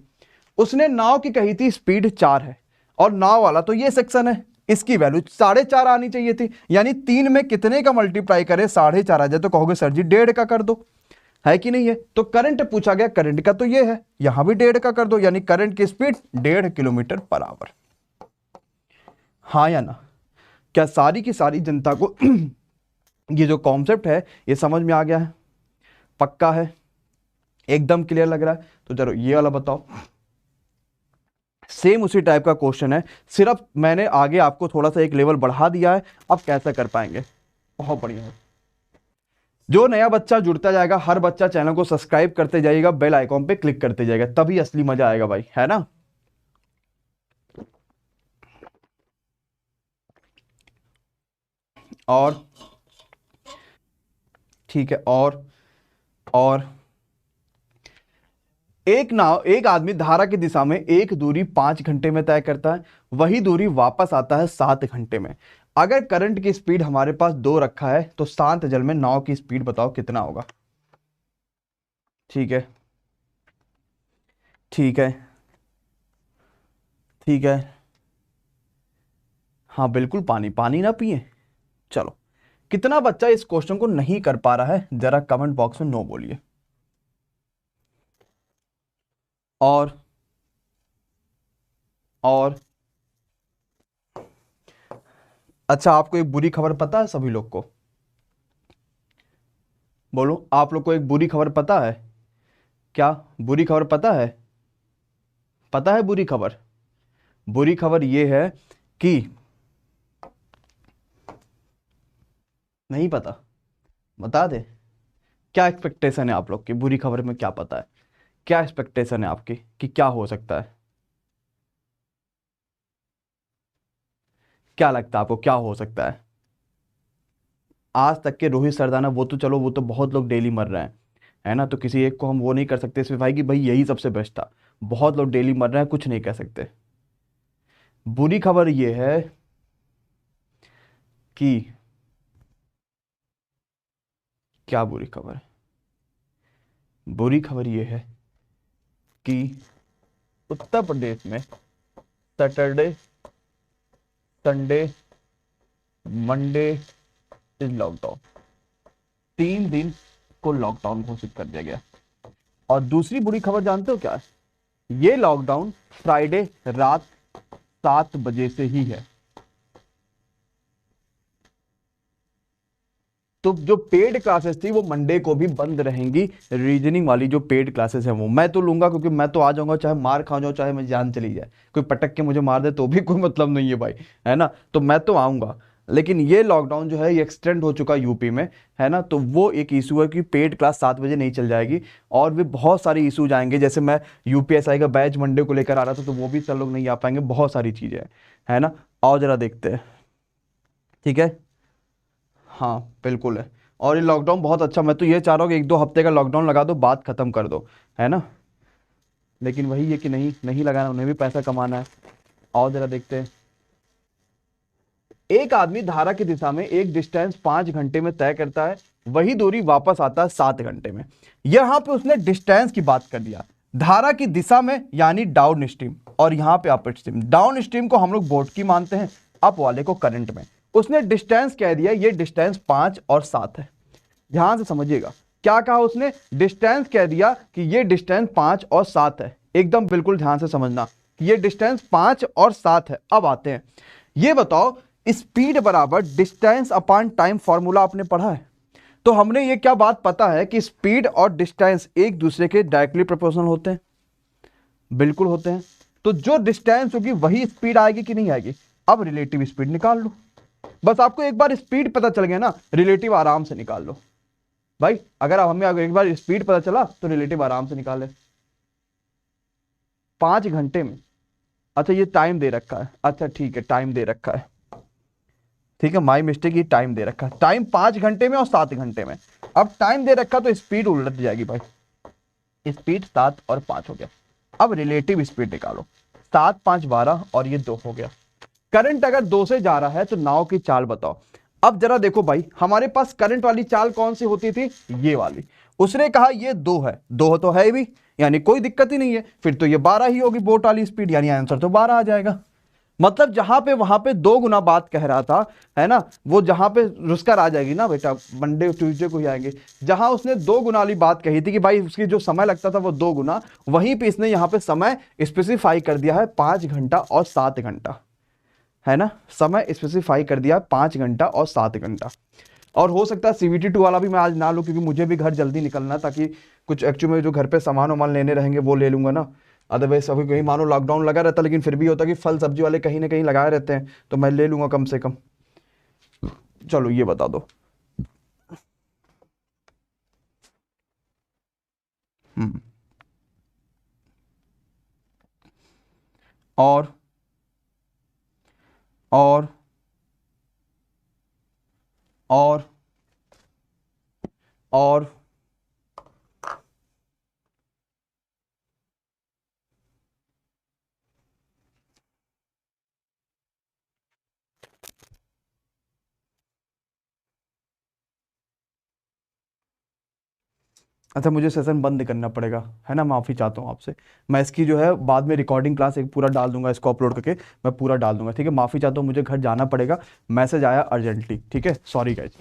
उसने नाव की कही थी स्पीड 4 है, और नाव वाला तो ये सेक्शन है, इसकी वैल्यू 4.5 आनी चाहिए थी, यानी 3 में कितने का मल्टीप्लाई करें 4.5 आ जाए, तो कहोगे सर जी 1.5 का कर दो, है कि नहीं है? तो करंट पूछा गया, करंट का तो ये है, यहां भी 1.5 का कर दो, यानी करंट की स्पीड 1.5 किलोमीटर पर आवर। हाँ या ना? क्या सारी की सारी जनता को ये जो कॉन्सेप्ट है ये समझ में आ गया है? पक्का है? एकदम क्लियर लग रहा है? तो चलो ये वाला बताओ। सेम उसी टाइप का क्वेश्चन है, सिर्फ मैंने आगे आपको थोड़ा सा एक लेवल बढ़ा दिया है। अब कैसे कर पाएंगे? बहुत बढ़िया है। जो नया बच्चा जुड़ता जाएगा, हर बच्चा चैनल को सब्सक्राइब करते जाइएगा, बेल आइकॉन पे क्लिक करते जाएगा, तभी असली मजा आएगा भाई, है ना? और ठीक है, और एक आदमी धारा की दिशा में एक दूरी 5 घंटे में तय करता है, वही दूरी वापस आता है 7 घंटे में। अगर करंट की स्पीड हमारे पास 2 रखा है तो शांत जल में नाव की स्पीड बताओ कितना होगा? ठीक है, ठीक है, ठीक है, हाँ बिल्कुल, पानी पानी ना पिए। चलो, कितना बच्चा इस क्वेश्चन को नहीं कर पा रहा है, जरा कमेंट बॉक्स में नो बोलिए। और और अच्छा, आपको एक बुरी खबर पता है सभी लोग को? बोलो, आप लोग को एक बुरी खबर पता है? क्या बुरी खबर पता है? पता है बुरी खबर? बुरी खबर यह है कि, नहीं पता? बता दे, क्या एक्सपेक्टेशन है आप लोग की बुरी खबर में, क्या पता है? क्या एक्सपेक्टेशन है आपकी कि क्या हो सकता है? क्या लगता है आपको क्या हो सकता है? आज तक के रोहित सरदाना, वो तो चलो, वो तो बहुत लोग डेली मर रहे हैं, है ना, तो किसी एक को हम वो नहीं कर सकते इसमें भाई कि भाई यही सबसे बेस्ट था। बहुत लोग डेली मर रहे हैं, कुछ नहीं कह सकते। बुरी खबर ये है कि, क्या बुरी खबर है? बुरी खबर ये है कि उत्तर प्रदेश में Saturday, Sunday, Monday is lockdown, 3 दिन को लॉकडाउन घोषित कर दिया गया। और दूसरी बुरी खबर जानते हो क्या है? ये लॉकडाउन फ्राइडे रात 7 बजे से ही है। तो जो पेड क्लासेस थी वो मंडे को भी बंद रहेंगी। रीजनिंग वाली जो पेड क्लासेस है वो मैं तो लूंगा, क्योंकि मैं तो आ जाऊंगा, चाहे मार खा जाऊं चाहे मैं जान चली जाए, कोई पटक के मुझे मार दे तो भी कोई मतलब नहीं है भाई, है ना। तो मैं तो आऊंगा, लेकिन ये लॉकडाउन जो है ये एक्सटेंड हो चुका यूपी में, है ना। तो वो एक इशू है कि पेड क्लास 7 बजे नहीं चल जाएगी, और भी बहुत सारे इशूज आएंगे। जैसे मैं यूपीएसआई का बैच मंडे को लेकर आ रहा था, तो वो भी सर लोग नहीं आ पाएंगे, बहुत सारी चीजें है ना। और जरा देखते हैं, ठीक है। हाँ बिल्कुल है। और ये लॉकडाउन बहुत अच्छा, मैं तो ये चाह रहा हूँ कि 1-2 हफ्ते का लॉकडाउन लगा दो, बात खत्म कर दो, है ना। लेकिन वही है कि नहीं नहीं लगाना, उन्हें भी पैसा कमाना है। और जरा देखते हैं, एक आदमी धारा की दिशा में एक डिस्टेंस 5 घंटे में तय करता है, वही दूरी वापस आता है 7 घंटे में। यहां पे उसने डिस्टेंस की बात कर दिया, धारा की दिशा में यानी डाउन स्ट्रीम, और यहां पे अप स्ट्रीम। डाउन स्ट्रीम को हम लोग बोट की मानते हैं, अप वाले को करंट में। उसने डिस्टेंस कह दिया, ये डिस्टेंस 5 और 7 है। ध्यान से समझिएगा, क्या कहा उसने, डिस्टेंस कह दिया कि ये डिस्टेंस 5 और 7 है। एकदम बिल्कुल ध्यान से समझना, ये डिस्टेंस 5 और 7 है। अब आते हैं, ये बताओ स्पीड बराबर डिस्टेंस अपॉन टाइम फॉर्मूला आपने पढ़ा है। तो हमने ये क्या बात पता है कि स्पीड और डिस्टेंस एक दूसरे के डायरेक्टली प्रोपोर्शनल होते हैं, बिल्कुल होते हैं। तो जो डिस्टेंस होगी वही स्पीड आएगी कि नहीं आएगी। अब रिलेटिव स्पीड निकाल लो, बस आपको एक बार स्पीड पता चल गया ना, रिलेटिव आराम से निकाल लो भाई। अगर आप हमें अगर एक बार स्पीड पता चला तो रिलेटिव आराम से निकाले। 5 घंटे में, अच्छा ये टाइम दे रखा है, अच्छा ठीक है टाइम दे रखा है, ठीक है माई मिस्टेक, ये टाइम दे रखा है, टाइम 5 घंटे में और 7 घंटे में। अब टाइम दे रखा तो स्पीड उलट जाएगी भाई, स्पीड 7 और 5 हो गया। अब रिलेटिव स्पीड निकालो, 7×5=12 और ये 2 हो गया। करंट अगर 2 से जा रहा है तो नाव की चाल बताओ। अब जरा देखो भाई, हमारे पास करंट वाली चाल कौन सी होती थी, ये वाली। उसने कहा ये 2 है, 2 तो है भी, यानी कोई दिक्कत ही नहीं है, फिर तो ये 12 ही होगी बोट वाली स्पीड, यानी आंसर तो 12 आ जाएगा। मतलब जहां पे वहां पे 2 गुना बात कह रहा था, है ना, वो जहां पे रुस्कर आ जाएगी ना बेटा, मंडे ट्यूसडे को ही आएंगे। जहां उसने 2 गुना वाली बात कही थी कि भाई उसकी जो समय लगता था वो 2 गुना, वहीं पे इसने यहां पे समय स्पेसिफाई कर दिया है 5 घंटा और 7 घंटा, है ना। समय स्पेसिफाई कर दिया 5 घंटा और 7 घंटा। और हो सकता है CVT 2 वाला भी मैं आज ना लूँ, क्योंकि मुझे भी घर जल्दी निकलना, ताकि कुछ एक्चुअली में जो घर पे सामान वामान लेने रहेंगे वो ले लूंगा ना। अदरवाइज अभी कहीं मानो लॉकडाउन लगा रहता, लेकिन फिर भी होता कि फल सब्जी वाले कहीं ना कहीं लगाए रहते हैं, तो मैं ले लूंगा कम से कम। चलो ये बता दो। हम्म और और और और अच्छा मुझे सेशन बंद करना पड़ेगा, है ना, माफ़ी चाहता हूँ आपसे। मैं इसकी जो है बाद में रिकॉर्डिंग क्लास एक पूरा डाल दूंगा, इसको अपलोड करके मैं पूरा डाल दूंगा, ठीक है। माफ़ी चाहता हूँ, मुझे घर जाना पड़ेगा, मैसेज आया अर्जेंटली, ठीक है, सॉरी गाइज।